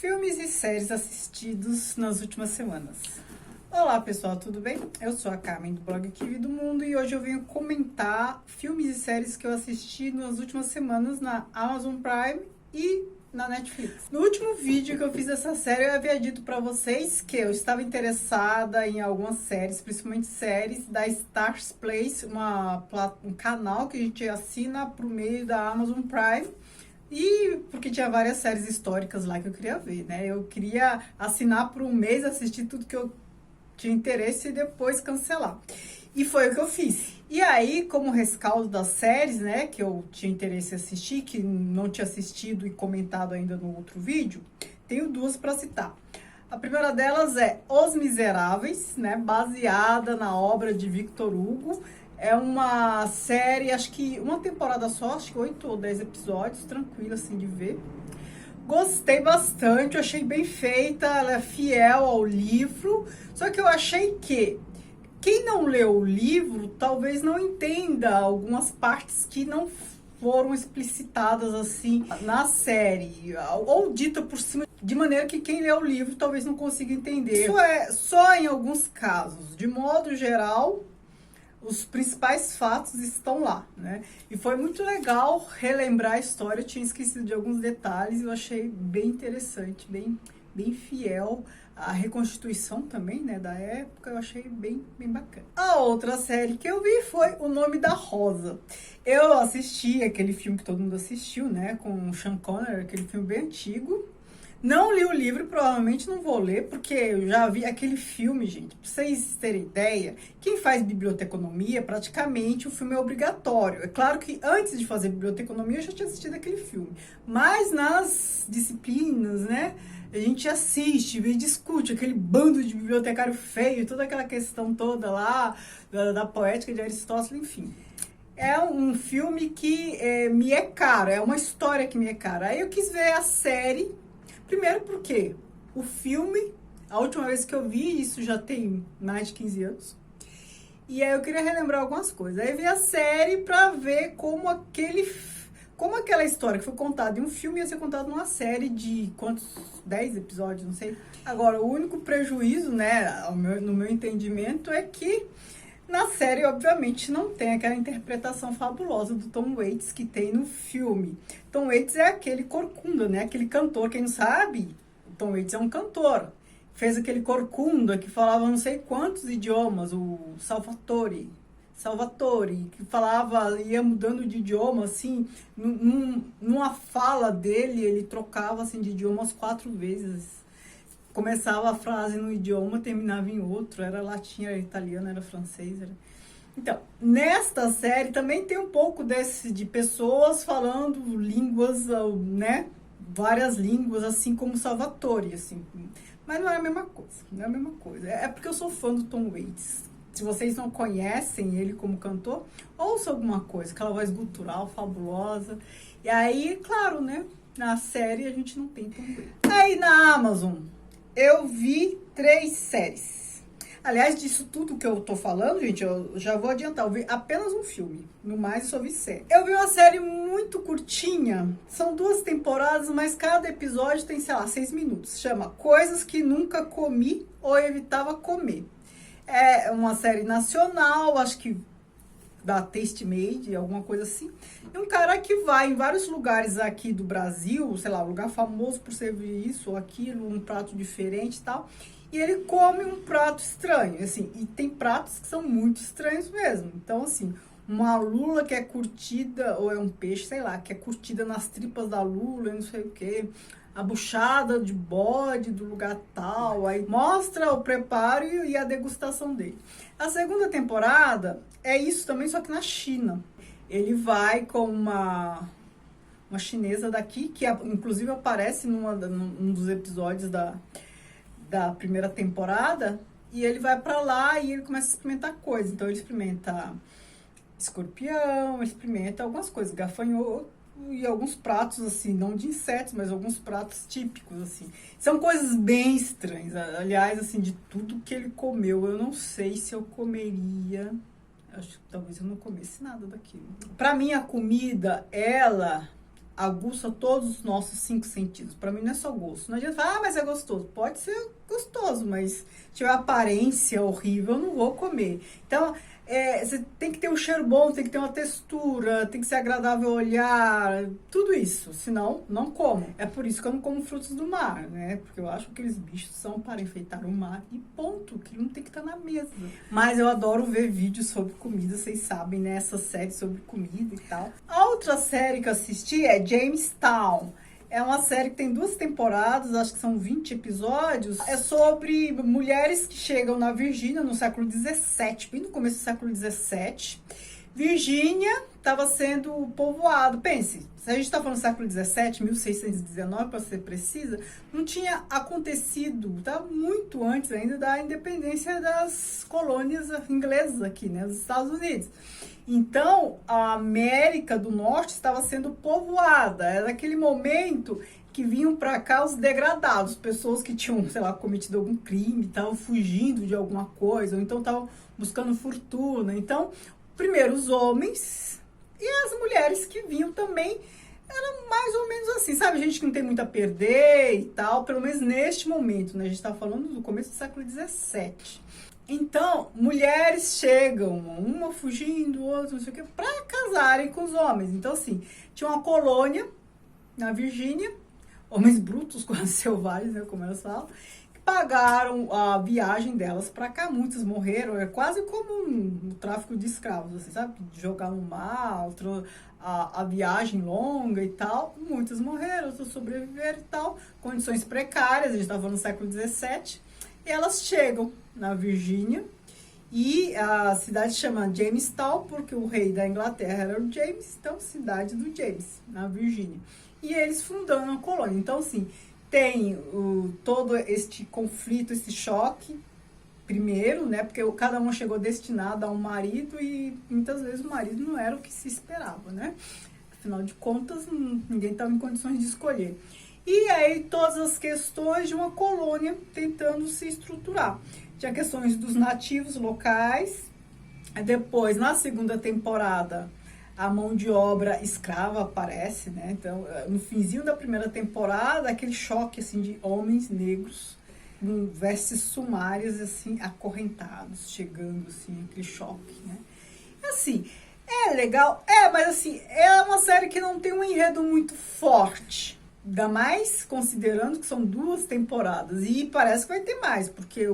Filmes e séries assistidos nas últimas semanas. Olá pessoal, tudo bem? Eu sou a Carmen do blog Kiwi do Mundo e hoje eu venho comentar filmes e séries que eu assisti nas últimas semanas na Amazon Prime e na Netflix. No último vídeo que eu fiz dessa série, eu havia dito pra vocês que eu estava interessada em algumas séries, principalmente séries da Stars Place, um canal que a gente assina por meio da Amazon Prime. E porque tinha várias séries históricas lá que eu queria ver, né? Eu queria assinar por um mês, assistir tudo que eu tinha interesse e depois cancelar. E foi o que eu fiz. E aí, como rescaldo das séries, né, que eu tinha interesse em assistir, que não tinha assistido e comentado ainda no outro vídeo, tenho duas para citar. A primeira delas é Os Miseráveis, né, baseada na obra de Victor Hugo. É uma série, acho que uma temporada só, acho que 8 ou 10 episódios, tranquila assim de ver. Gostei bastante, eu achei bem feita, ela é fiel ao livro, só que eu achei que quem não leu o livro talvez não entenda algumas partes que não foram explicitadas assim na série, ou dita por cima, de maneira que quem lê o livro talvez não consiga entender. Isso é só em alguns casos, de modo geral. Os principais fatos estão lá, né? E foi muito legal relembrar a história. Eu tinha esquecido de alguns detalhes e eu achei bem interessante, bem fiel. A reconstituição também, né, da época, eu achei bem bacana. A outra série que eu vi foi O Nome da Rosa. Eu assisti aquele filme que todo mundo assistiu, né, com o Sean Connery, aquele filme bem antigo. Não li o livro, provavelmente não vou ler, porque eu já vi aquele filme, gente. Pra vocês terem ideia, quem faz biblioteconomia, praticamente o filme é obrigatório. É claro que antes de fazer biblioteconomia, eu já tinha assistido aquele filme. Mas nas disciplinas, né, a gente assiste e discute aquele bando de bibliotecário feio, toda aquela questão toda lá, da poética de Aristóteles, enfim. É um filme que me é caro, é uma história que me é cara. Aí eu quis ver a série. Primeiro porque o filme, a última vez que eu vi, isso já tem mais de 15 anos. E aí eu queria relembrar algumas coisas. Aí eu vi a série pra ver como aquela história que foi contada em um filme ia ser contada numa série de quantos? 10 episódios, não sei. Agora, o único prejuízo, né, no meu entendimento, é que na série, obviamente, não tem aquela interpretação fabulosa do Tom Waits que tem no filme. Tom Waits é aquele corcunda, né? Aquele cantor, quem não sabe, o Tom Waits é um cantor. Fez aquele corcunda que falava não sei quantos idiomas, o Salvatore, que falava, ia mudando de idioma, assim, numa fala dele, ele trocava, assim, de idioma umas 4 vezes. Começava a frase num idioma, terminava em outro, era latim, era italiano, era francês. Então, nesta série também tem um pouco de pessoas falando línguas, né? Várias línguas, assim como Salvatore, assim. Mas não é a mesma coisa, não é a mesma coisa. É porque eu sou fã do Tom Waits. Se vocês não conhecem ele como cantor, ouça alguma coisa, aquela voz gutural, fabulosa. E aí, claro, né? Na série a gente não tem Tom Waits. Aí na Amazon, eu vi 3 séries. Aliás, disso tudo que eu tô falando, gente, eu já vou adiantar. Eu vi apenas um filme. No mais, eu só vi série. Eu vi uma série muito curtinha. São 2 temporadas, mas cada episódio tem, sei lá, 6 minutos. Chama Coisas que Nunca Comi ou Evitava Comer. É uma série nacional, acho que da Taste Made, alguma coisa assim. E um cara que vai em vários lugares aqui do Brasil, sei lá, um lugar famoso por servir isso ou aquilo, um prato diferente e tal. E ele come um prato estranho, assim, e tem pratos que são muito estranhos mesmo. Então, assim, uma lula que é curtida, ou é um peixe, sei lá, que é curtida nas tripas da lula, não sei o quê. A buchada de bode do lugar tal, aí mostra o preparo e a degustação dele. A segunda temporada é isso também, só que na China. Ele vai com uma chinesa daqui, que inclusive aparece num dos episódios da primeira temporada, e ele vai pra lá e ele começa a experimentar coisas. Então ele experimenta escorpião, ele experimenta algumas coisas, gafanhoto, e alguns pratos, assim, não de insetos, mas alguns pratos típicos, assim. São coisas bem estranhas. Aliás, assim, de tudo que ele comeu, eu não sei se eu comeria. Acho que talvez eu não comesse nada daquilo. Pra mim, a comida, ela aguça todos os nossos 5 sentidos. Para mim não é só gosto. Não adianta falar, mas é gostoso. Pode ser gostoso, mas se tiver aparência horrível, eu não vou comer. Então, você tem que ter um cheiro bom, tem que ter uma textura, tem que ser agradável olhar, tudo isso. Senão, não como. É por isso que eu não como frutos do mar, né? Porque eu acho que aqueles bichos são para enfeitar o mar e ponto, que não tem que estar na mesa. Mas eu adoro ver vídeos sobre comida, vocês sabem, né? Essa série sobre comida e tal. A outra série que eu assisti é Jamestown. É uma série que tem 2 temporadas, acho que são 20 episódios. É sobre mulheres que chegam na Virgínia no século XVII, bem no começo do século XVII. Virgínia estava sendo povoado. Pense, se a gente está falando do século XVII, 1619, para ser precisa, não tinha acontecido, tá? Muito antes ainda da independência das colônias inglesas aqui, né? Dos Estados Unidos. Então, a América do Norte estava sendo povoada. Era aquele momento que vinham para cá os degradados, pessoas que tinham, sei lá, cometido algum crime, estavam fugindo de alguma coisa, ou então estavam buscando fortuna. Então, primeiro os homens e as mulheres que vinham também, era mais ou menos assim, sabe? Gente que não tem muito a perder e tal, pelo menos neste momento, né? A gente está falando do começo do século XVII. Então, mulheres chegam, uma fugindo, outra, não sei o quê, para casarem com os homens. Então, assim, tinha uma colônia na Virgínia, homens brutos, quase selvagens, né, como elas falam, que pagaram a viagem delas para cá. Muitas morreram, é quase como um tráfico de escravos, assim, sabe? Jogar no mar, a viagem longa e tal. Muitas morreram, outras sobreviveram e tal. Condições precárias, a gente estava no século XVII. E elas chegam na Virgínia e a cidade chama Jamestown, porque o rei da Inglaterra era o James, então cidade do James, na Virgínia. E eles fundando a colônia. Então, assim, tem todo este conflito, esse choque, primeiro, né? Porque cada uma chegou destinada a um marido e muitas vezes o marido não era o que se esperava, né? Afinal de contas, ninguém estava em condições de escolher. E aí todas as questões de uma colônia tentando se estruturar. Tinha questões dos nativos locais. Depois, na segunda temporada, a mão de obra escrava aparece, né? Então, no finzinho da primeira temporada, aquele choque, assim, de homens negros com vestes sumárias, assim, acorrentados, chegando, assim, aquele choque, né? Assim, é legal, mas assim, é uma série que não tem um enredo muito forte. Ainda mais considerando que são 2 temporadas. E parece que vai ter mais, porque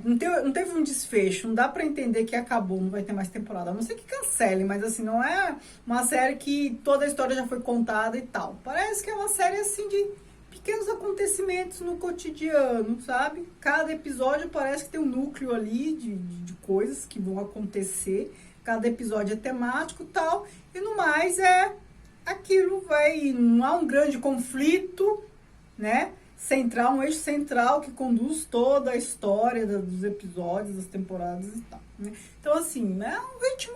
não teve um desfecho. Não dá pra entender que acabou, não vai ter mais temporada. A não ser que cancele, mas assim, não é uma série que toda a história já foi contada e tal. Parece que é uma série assim de pequenos acontecimentos no cotidiano, sabe? Cada episódio parece que tem um núcleo ali de coisas que vão acontecer. Cada episódio é temático e tal. E no mais aquilo não há um grande conflito, né? Central, um eixo central que conduz toda a história dos episódios, das temporadas e tal, né? Então, assim, é um ritmo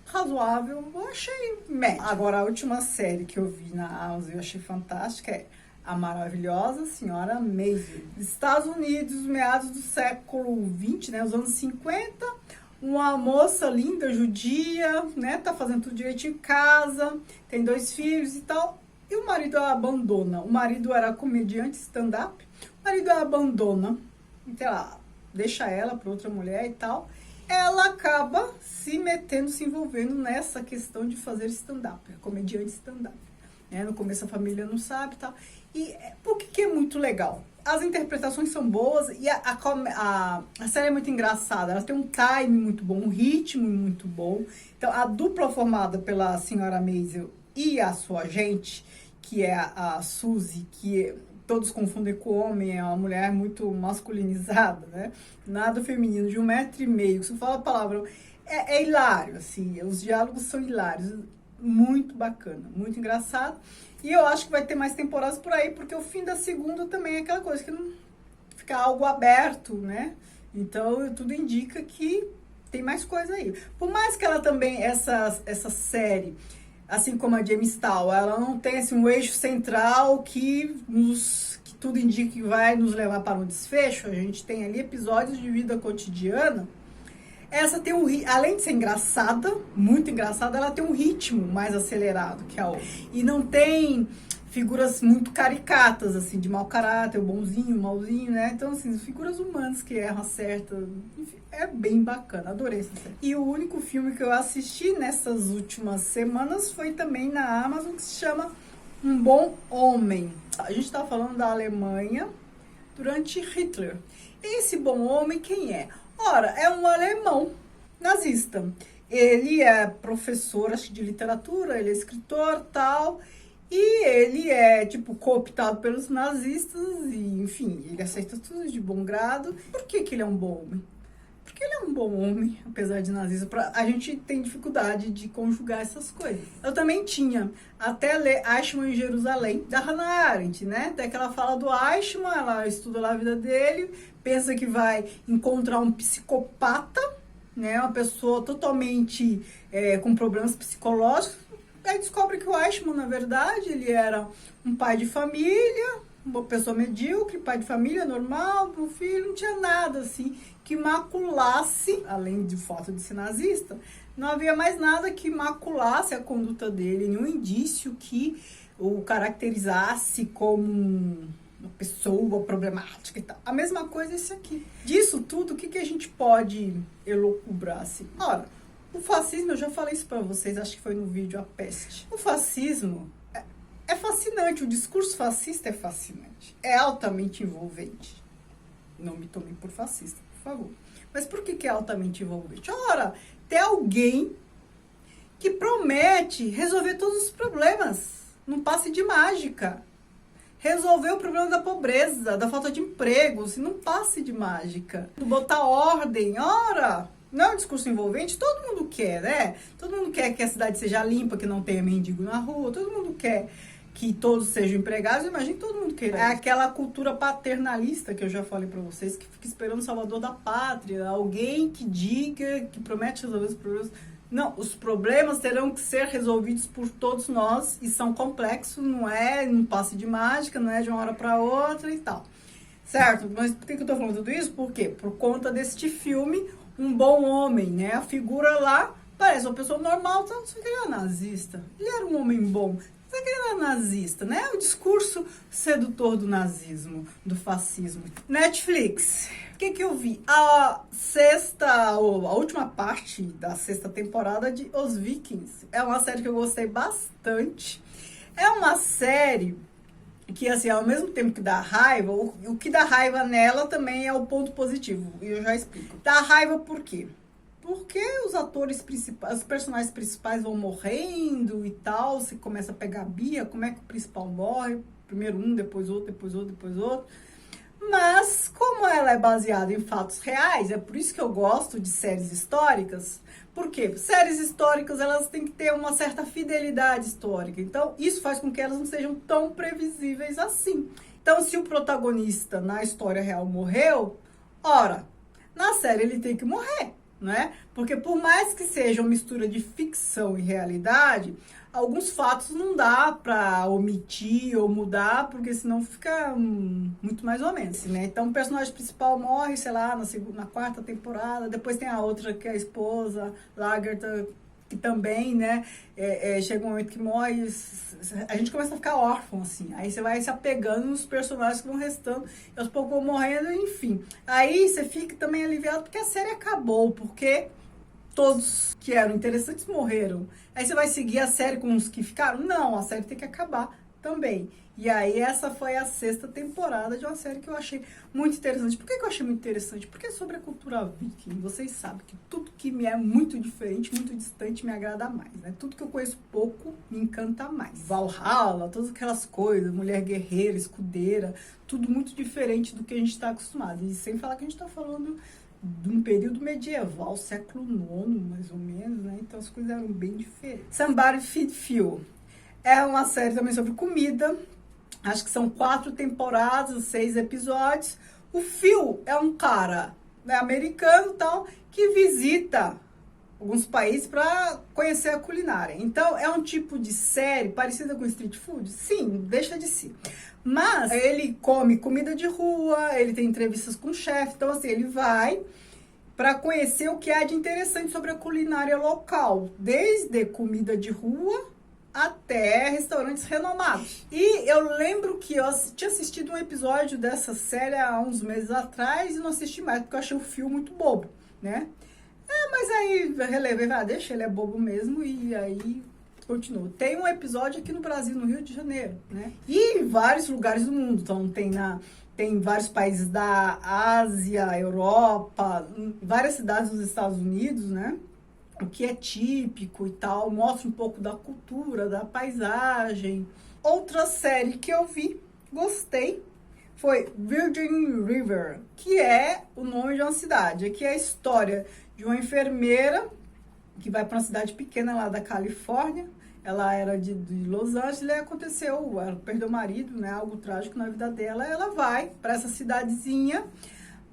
razoável, eu achei médio. Agora, a última série que eu vi na Amazon, eu achei fantástica, é A Maravilhosa Senhora Maisel. Estados Unidos, meados do século XX, né? Os anos 50, uma moça linda, judia, né? Tá fazendo tudo direitinho em casa, tem 2 filhos e tal. E o marido a abandona. O marido era comediante, stand-up. O marido a abandona, sei lá, deixa ela para outra mulher e tal. Ela acaba se metendo, se envolvendo nessa questão de fazer stand-up, comediante stand-up. Né? No começo a família não sabe e tal. E por que é muito legal? As interpretações são boas e a série é muito engraçada. Ela tem um time muito bom, um ritmo muito bom. Então, a dupla formada pela senhora Maisel e a sua agente, que é a Suzy, que todos confundem com homem, é uma mulher muito masculinizada, né? Nada feminino, de 1,5 m. Se fala a palavra, é hilário, assim. Os diálogos são hilários. Muito bacana, muito engraçado. E eu acho que vai ter mais temporadas por aí, porque o fim da segunda também é aquela coisa que não fica algo aberto, né? Então, tudo indica que tem mais coisa aí. Por mais que ela também, essa série, assim como a Jamestown, ela não tem assim, um eixo central que tudo indica que vai nos levar para um desfecho. A gente tem ali episódios de vida cotidiana. Essa tem além de ser engraçada, muito engraçada, ela tem um ritmo mais acelerado que a outra. E não tem figuras muito caricatas, assim, de mau caráter, o bonzinho, o malzinho, né? Então, assim, figuras humanas que erram, acertam. Enfim, é bem bacana, adorei essa série. E o único filme que eu assisti nessas últimas semanas foi também na Amazon, que se chama Um Bom Homem. A gente tá falando da Alemanha durante Hitler. Esse bom homem, quem é? Ora, é um alemão nazista. Ele é professor, acho que de literatura, ele é escritor, tal, e ele é, tipo, cooptado pelos nazistas, e, enfim, ele aceita tudo de bom grado. Por que que ele é um bom homem? Porque ele é um bom homem, apesar de nazista. A gente tem dificuldade de conjugar essas coisas. Eu também tinha, até ler Eichmann em Jerusalém, da Hannah Arendt, né? Até que ela fala do Eichmann, ela estuda lá a vida dele, pensa que vai encontrar um psicopata, né? Uma pessoa totalmente com problemas psicológicos. Aí descobre que o Eichmann, na verdade, ele era um pai de família, uma pessoa medíocre, pai de família normal, um filho, não tinha nada assim que maculasse, além do fato de ser nazista, não havia mais nada que maculasse a conduta dele, nenhum indício que o caracterizasse como uma pessoa problemática e tal. A mesma coisa esse aqui. Disso tudo, o que a gente pode elucubrar assim? Ora, o fascismo, eu já falei isso pra vocês, acho que foi no vídeo A Peste. O fascismo é fascinante, o discurso fascista é fascinante, é altamente envolvente. Não me tome por fascista, por favor. Mas por que é altamente envolvente? Ora, tem alguém que promete resolver todos os problemas num passe de mágica. Resolver o problema da pobreza, da falta de emprego, num passe de mágica. Botar ordem, ora... Não é um discurso envolvente? Todo mundo quer, né? Todo mundo quer que a cidade seja limpa, que não tenha mendigo na rua. Todo mundo quer que todos sejam empregados. Imagina todo mundo quer. É aquela cultura paternalista que eu já falei pra vocês, que fica esperando o salvador da pátria. Alguém que diga, que promete resolver os problemas. Não, os problemas terão que ser resolvidos por todos nós e são complexos. Não é um passe de mágica, não é de uma hora pra outra e tal. Certo? Mas por que eu tô falando tudo isso? Por quê? Por conta deste filme... Um Bom Homem, né? A figura lá parece uma pessoa normal, então só que ele era nazista. Ele era um homem bom, só que ele era nazista, né? O discurso sedutor do nazismo, do fascismo. Netflix. O que eu vi? A última parte da sexta temporada de Os Vikings. É uma série que eu gostei bastante. É uma série... que, assim, ao mesmo tempo que dá raiva, o que dá raiva nela também é o ponto positivo, e eu já explico. Dá raiva por quê? Porque os atores principais, os personagens principais vão morrendo e tal, você começa a pegar birra, como é que o principal morre, primeiro um, depois outro, depois outro, depois outro. Mas, como ela é baseada em fatos reais, é por isso que eu gosto de séries históricas. Por quê? Séries históricas, elas têm que ter uma certa fidelidade histórica. Então, isso faz com que elas não sejam tão previsíveis assim. Então, se o protagonista na história real morreu, ora, na série ele tem que morrer, né? Porque por mais que seja uma mistura de ficção e realidade, alguns fatos não dá pra omitir ou mudar, porque senão fica muito mais ou menos, né? Então o personagem principal morre, sei lá, na quarta temporada, depois tem a outra que é a esposa, Lagertha, que também, né, chega um momento que morre, a gente começa a ficar órfão, assim, aí você vai se apegando nos personagens que vão restando, e aos poucos vão morrendo, enfim. Aí você fica também aliviado porque a série acabou, porque todos que eram interessantes morreram. Aí você vai seguir a série com os que ficaram? Não, a série tem que acabar também. E aí essa foi a sexta temporada de uma série que eu achei muito interessante. Por que eu achei muito interessante? Porque é sobre a cultura viking. Vocês sabem que tudo que me é muito diferente, muito distante, me agrada mais, né? Tudo que eu conheço pouco me encanta mais. Valhalla, todas aquelas coisas, mulher guerreira, escudeira, tudo muito diferente do que a gente está acostumado. E sem falar que a gente está falando de um período medieval, século IX, mais ou menos, né? Então as coisas eram bem diferentes. Somebody Feed Phil é uma série também sobre comida. Acho que são 4 temporadas, 6 episódios. O Phil é um cara, né, americano e tal, que visita alguns países para conhecer a culinária. Então, é um tipo de série parecida com street food? Sim, deixa de ser. Mas ele come comida de rua, ele tem entrevistas com o chefe. Então, assim, ele vai para conhecer o que há de interessante sobre a culinária local, desde comida de rua até restaurantes renomados. E eu lembro que eu tinha assistido um episódio dessa série há uns meses atrás e não assisti mais, porque eu achei o filme muito bobo, né? Mas aí eu relevei, deixa, ele é bobo mesmo, e aí continuo. Tem um episódio aqui no Brasil, no Rio de Janeiro, né? E em vários lugares do mundo. Então tem vários países da Ásia, Europa, várias cidades dos Estados Unidos, né? O que é típico e tal, mostra um pouco da cultura, da paisagem. Outra série que eu vi, gostei, foi Virgin River, que é o nome de uma cidade. Aqui é a história de uma enfermeira que vai para uma cidade pequena lá da Califórnia. Ela era de Los Angeles e aconteceu, ela perdeu o marido, né, algo trágico na vida dela. Ela vai para essa cidadezinha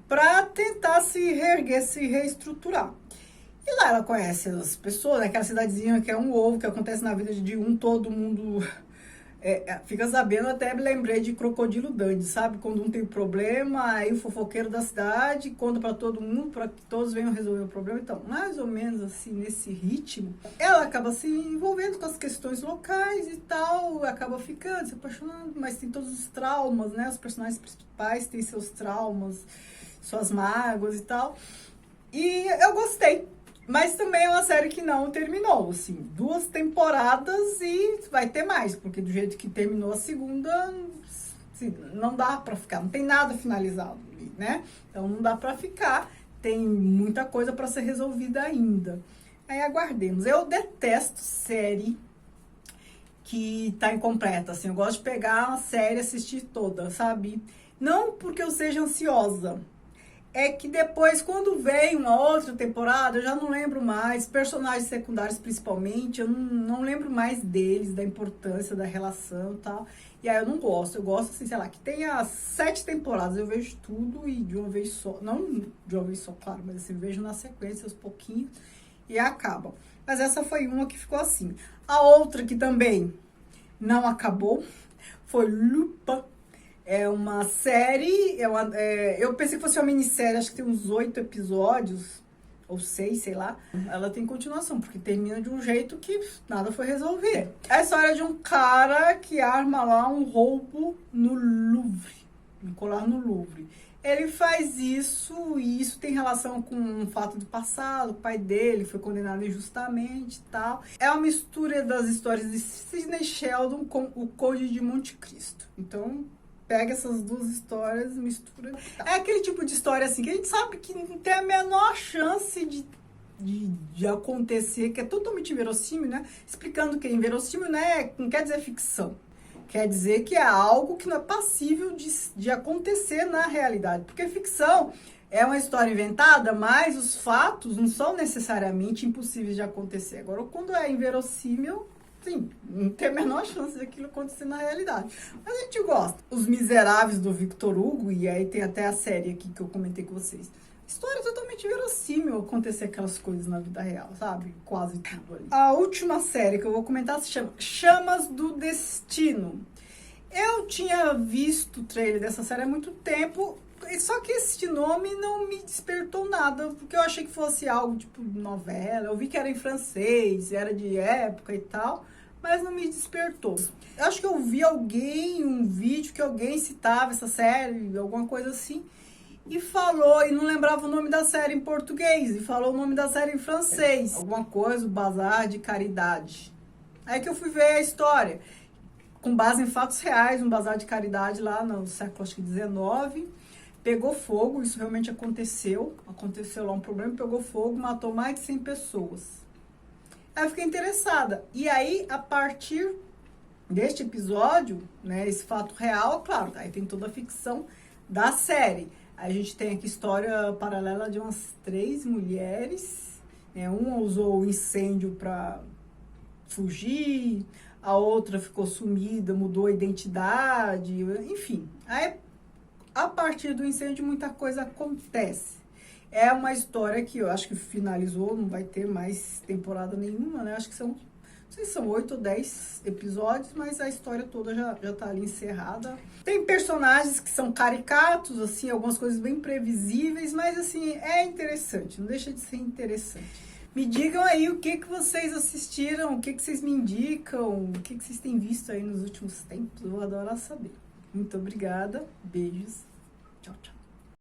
para tentar se reerguer, se reestruturar. E lá ela conhece as pessoas, aquela cidadezinha que é um ovo, que acontece na vida de todo mundo fica sabendo. Até me lembrei de Crocodilo Dundee, sabe? Quando um tem problema, aí o fofoqueiro da cidade conta para todo mundo, para que todos venham resolver o problema. Então, mais ou menos assim, nesse ritmo, ela acaba se envolvendo com as questões locais e tal, acaba ficando, se apaixonando, mas tem todos os traumas, né? Os personagens principais têm seus traumas, suas mágoas e tal. E eu gostei. Mas também é uma série que não terminou, assim, 2 temporadas e vai ter mais, porque do jeito que terminou a segunda, assim, não dá pra ficar, não tem nada finalizado ali, né? Então não dá pra ficar, tem muita coisa pra ser resolvida ainda. Aí aguardemos. Eu detesto série que tá incompleta, assim, eu gosto de pegar uma série e assistir toda, sabe? Não porque eu seja ansiosa, é que depois, quando vem uma outra temporada, eu já não lembro mais, personagens secundários principalmente, eu não lembro mais deles, da importância da relação e tal. E aí eu não gosto, eu gosto assim, sei lá, que tenha 7 temporadas, eu vejo tudo e de uma vez só, não de uma vez só, claro, mas assim, vejo na sequência, aos pouquinhos, e acaba. Mas essa foi uma que ficou assim. A outra que também não acabou foi Lupin. É uma série, eu pensei que fosse uma minissérie, acho que tem uns 8 episódios, ou 6, sei lá. Ela tem continuação, porque termina de um jeito que nada foi resolver. É a história de um cara que arma lá um roubo no Louvre, um colar no Louvre. Ele faz isso, e isso tem relação com um fato do passado, o pai dele foi condenado injustamente e tal. É uma mistura das histórias de Sidney Sheldon com o Conde de Monte Cristo. Então, pega essas 2 histórias, mistura. É aquele tipo de história assim que a gente sabe que não tem a menor chance de acontecer, que é totalmente inverossímil, né? Explicando que inverossímil, né, não quer dizer ficção. Quer dizer que é algo que não é passível de acontecer na realidade. Porque ficção é uma história inventada, mas os fatos não são necessariamente impossíveis de acontecer. Agora, quando é inverossímil, sim, não tem a menor chance daquilo acontecer na realidade. Mas a gente gosta. Os Miseráveis, do Victor Hugo, e aí tem até a série aqui que eu comentei com vocês. História totalmente verossímil acontecer aquelas coisas na vida real, sabe? Quase tudo ali. A última série que eu vou comentar se chama Chamas do Destino. Eu tinha visto o trailer dessa série há muito tempo, só que esse nome não me despertou nada, porque eu achei que fosse algo tipo novela. Eu vi que era em francês, era de época e tal, mas não me despertou. Eu acho que eu vi um vídeo que alguém citava essa série, alguma coisa assim, e falou, e não lembrava o nome da série em português, e falou o nome da série em francês. Alguma coisa, o Bazar de Caridade. Aí que eu fui ver a história, com base em fatos reais, um bazar de caridade lá no século, acho que 19, pegou fogo, isso realmente aconteceu lá um problema, pegou fogo, matou mais de 100 pessoas. Aí eu fiquei interessada, e aí, a partir deste episódio, né, esse fato real, claro, aí tem toda a ficção da série. A gente tem aqui história paralela de umas 3 mulheres, né? Uma usou o incêndio para fugir, a outra ficou sumida, mudou a identidade, enfim. Aí, a partir do incêndio, muita coisa acontece. É uma história que eu acho que finalizou, não vai ter mais temporada nenhuma, né? Acho que Não sei se são 8 ou 10 episódios, mas a história toda já tá ali encerrada. Tem personagens que são caricatos, assim, algumas coisas bem previsíveis, mas assim, é interessante, não deixa de ser interessante. Me digam aí o que vocês assistiram, o que vocês me indicam, o que vocês têm visto aí nos últimos tempos, eu vou adorar saber. Muito obrigada, beijos.